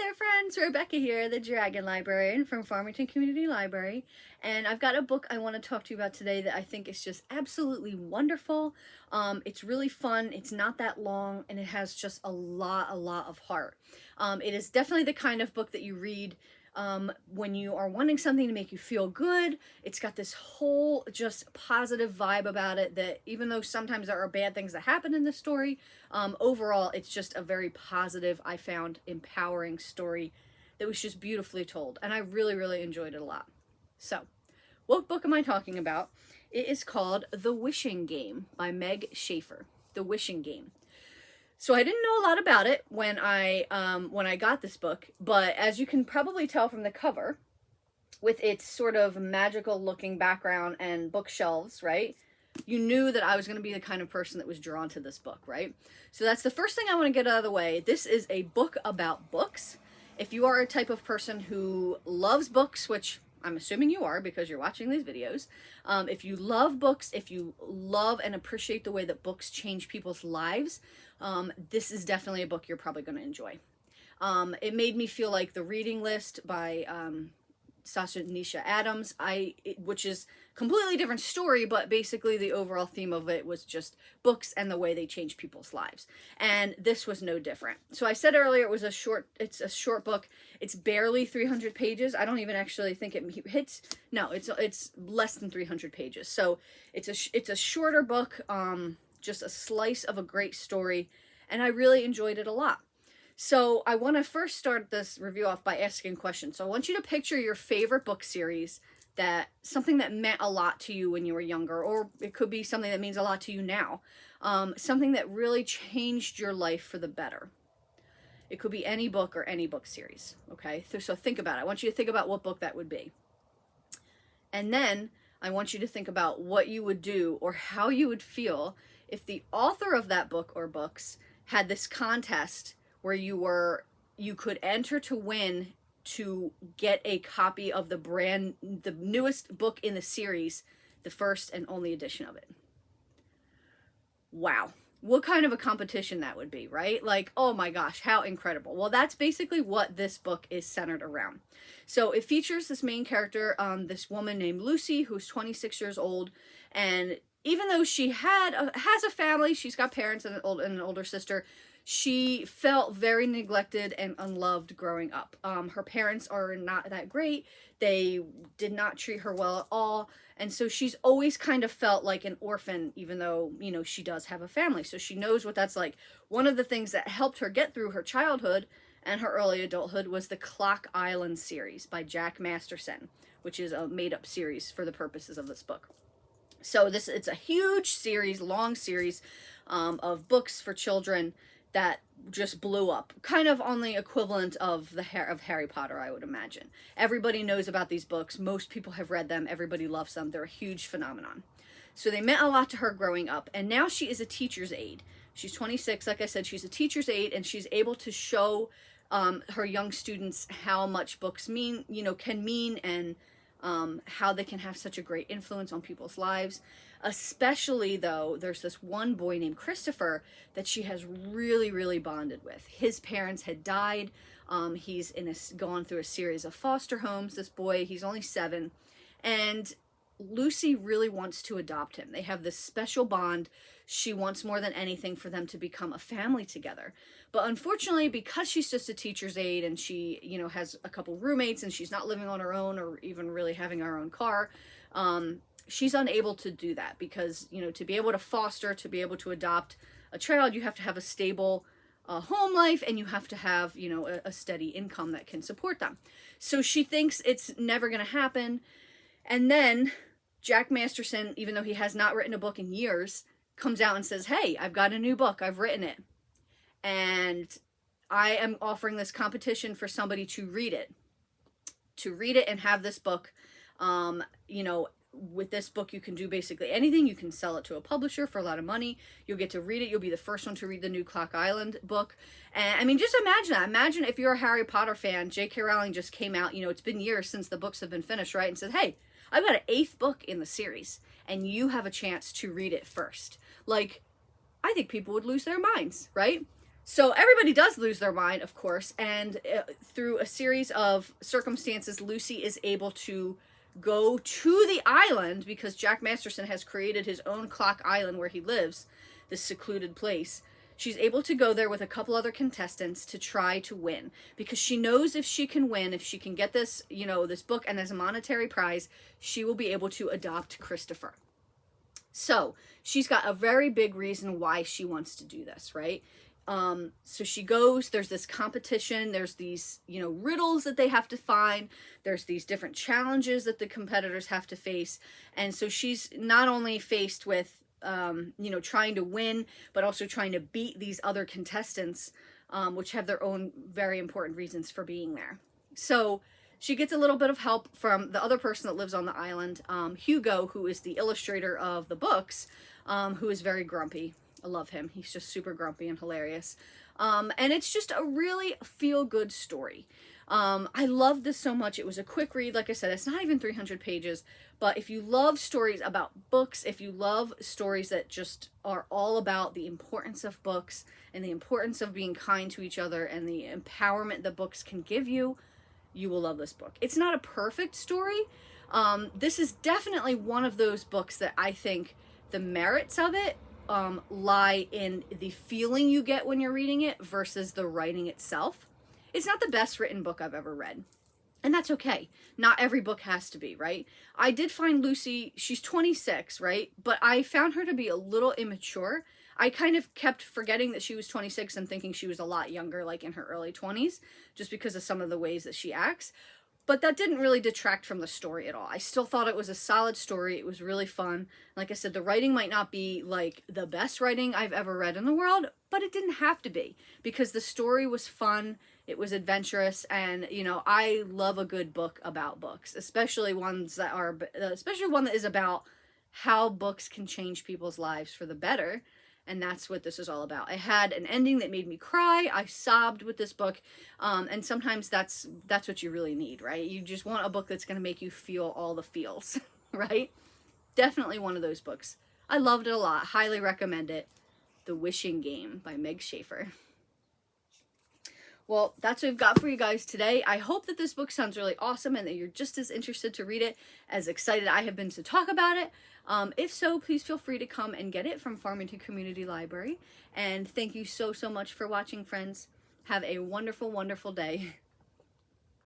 there friends, Rebecca here, the Dragon Librarian from Farmington Community Library, and I've got a book I want to talk to you about today that I think is just absolutely wonderful. It's really fun, it's not that long, and it has just a lot of heart. It is definitely the kind of book that you read when you are wanting something to make you feel good. It's got this whole just positive vibe about it that even though sometimes there are bad things that happen in the story, overall it's just a very positive, I found, empowering story that was just beautifully told, and I really enjoyed it a lot. So, what book am I talking about? It is called The Wishing Game by Meg Shaffer. The Wishing Game. So I didn't know a lot about it when I got this book, but as you can probably tell from the cover, with its sort of magical looking background and bookshelves, right? You knew that I was going to be the kind of person that was drawn to this book, right? So that's the first thing I want to get out of the way. This is a book about books. If you are a type of person who loves books, which I'm assuming you are because you're watching these videos, if you love books, if you love and appreciate the way that books change people's lives, this is definitely a book you're probably going to enjoy. It made me feel like The Reading List by Sasha Nisha Adams, which is completely different story, but basically the overall theme of it was just books and the way they change people's lives. And this was no different. So I said earlier it's a short book. It's barely 300 pages. I don't even actually think it hits, no, it's less than 300 pages. So it's a shorter book, just a slice of a great story, and I really enjoyed it a lot. So I want to first start this review off by asking questions. So I want you to picture your favorite book series, something that meant a lot to you when you were younger, or it could be something that means a lot to you now. Something that really changed your life for the better. It could be any book or any book series, okay? So think about it. I want you to think about what book that would be. And then I want you to think about what you would do or how you would feel if the author of that book or books had this contest where you could enter to win to get a copy of the newest book in the series, the first and only edition of it. Wow. What kind of a competition that would be, right? Like, oh my gosh, how incredible. Well, that's basically what this book is centered around. So it features this main character, this woman named Lucy, who's 26 years old, and even though she has a family, she's got parents and an older sister, she felt very neglected and unloved growing up. Her parents are not that great. They did not treat her well at all. And so she's always kind of felt like an orphan, even though, you know, she does have a family. So she knows what that's like. One of the things that helped her get through her childhood and her early adulthood was the Clock Island series by Jack Masterson, which is a made-up series for the purposes of this book. So it's a huge series, long series of books for children that just blew up, kind of on the equivalent of Harry Potter, I would imagine. Everybody knows about these books. Most people have read them. Everybody loves them. They're a huge phenomenon. So they meant a lot to her growing up, and now she is a teacher's aide. She's 26, like I said, she's a teacher's aide, and she's able to show her young students how much books can mean, and how they can have such a great influence on people's lives. Especially though, there's this one boy named Christopher that she has really bonded with. His parents had died. He's gone through a series of foster homes. This boy, he's only 7, and Lucy really wants to adopt him. They have this special bond. She wants more than anything for them to become a family together. But unfortunately, because she's just a teacher's aide and she, has a couple roommates and she's not living on her own or even really having her own car, she's unable to do that because, to be able to foster, to be able to adopt a child, you have to have a stable home life and you have to have, a steady income that can support them. So she thinks it's never going to happen. And then Jack Masterson, even though he has not written a book in years, comes out and says, hey, I've got a new book. I've written it. And I am offering this competition for somebody to read it. To read it and have this book. With this book, you can do basically anything. You can sell it to a publisher for a lot of money. You'll get to read it. You'll be the first one to read the new Clock Island book. And I mean, just imagine that. Imagine if you're a Harry Potter fan, J.K. Rowling just came out, it's been years since the books have been finished, right? And said, hey, I've got an 8th book in the series, and you have a chance to read it first. Like, I think people would lose their minds, right? So everybody does lose their mind, of course, and through a series of circumstances, Lucy is able to go to the island because Jack Masterson has created his own clock island where he lives, this secluded place. She's able to go there with a couple other contestants to try to win because she knows if she can win, if she can get this, you know, this book and as a monetary prize, she will be able to adopt Christopher. So she's got a very big reason why she wants to do this, right? So she goes, there's this competition, there's these, you know, riddles that they have to find, there's these different challenges that the competitors have to face, and so she's not only faced with, you know, trying to win, but also trying to beat these other contestants, which have their own very important reasons for being there. So she gets a little bit of help from the other person that lives on the island, Hugo, who is the illustrator of the books, who is very grumpy. I love him. He's just super grumpy and hilarious. And it's just a really feel-good story. I love this so much. It was a quick read. Like I said, it's not even 300 pages. But if you love stories about books, if you love stories that just are all about the importance of books and the importance of being kind to each other and the empowerment that books can give you, you will love this book. It's not a perfect story. This is definitely one of those books that I think the merits of it lie in the feeling you get when you're reading it versus the writing itself. It's not the best written book I've ever read. And that's okay. Not every book has to be, right? I did find Lucy, she's 26, right? But I found her to be a little immature. I kind of kept forgetting that she was 26 and thinking she was a lot younger, like in her early 20s, just because of some of the ways that she acts. But that didn't really detract from the story at all. I still thought it was a solid story. It was really fun. Like I said, the writing might not be like the best writing I've ever read in the world, but it didn't have to be because the story was fun. It was adventurous, and you know, I love a good book about books, especially ones that are, especially one that is about how books can change people's lives for the better. And that's what this is all about. I had an ending that made me cry. I sobbed with this book. And sometimes that's what you really need, right? You just want a book that's going to make you feel all the feels, right? Definitely one of those books. I loved it a lot. Highly recommend it. The Wishing Game by Meg Shaffer. Well, that's what we've got for you guys today. I hope that this book sounds really awesome and that you're just as interested to read it as excited I have been to talk about it. If so, please feel free to come and get it from Farmington Community Library. And thank you so, so much for watching, friends. Have a wonderful, wonderful day.